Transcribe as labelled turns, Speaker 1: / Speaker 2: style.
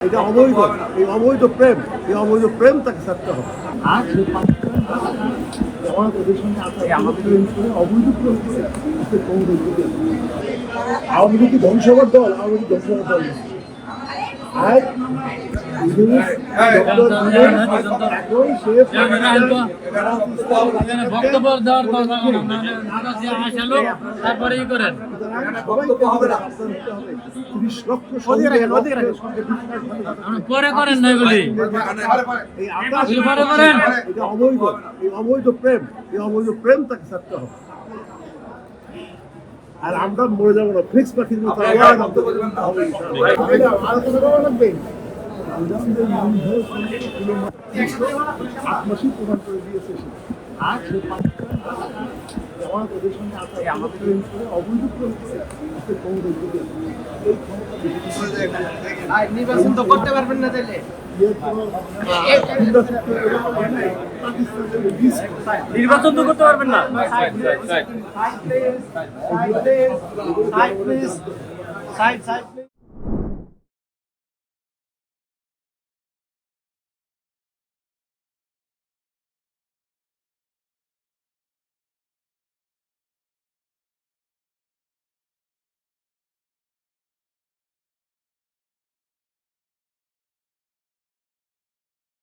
Speaker 1: এটা অবৈধ, এই অবৈধ প্রেম, এই অবৈধ প্রেম তাকে ছাড়তে হবে। আর সে আমার ওদের সঙ্গে আমাদের প্রেম করে অবৈধ প্রেম করে আওয়ামী লীগ কি ধ্বংসকর দল? আওয়ামী লীগ ধ্বংসকর দল না। আর
Speaker 2: বক্তব্য দেওয়ার তারপরেই করেন। পরে করেন না এগুলি, পরে করেন।
Speaker 1: এটা অবৈধ, এই অবৈধ প্রেম, এই অবৈধ প্রেম তাকে ছাড়তে হবে। আর আমরা মরে যাবো না, ফিক্স পাখির মতো আত্মসী প্রমাণ করে দিয়েছে। আর সে ওদের সঙ্গে আমাদের প্রেম করে অবৈধ প্রেম করে
Speaker 3: নির্বাচন তো করতে পারবেন না তাহলে।
Speaker 2: নির্বাচন তো করতে পারবেন না।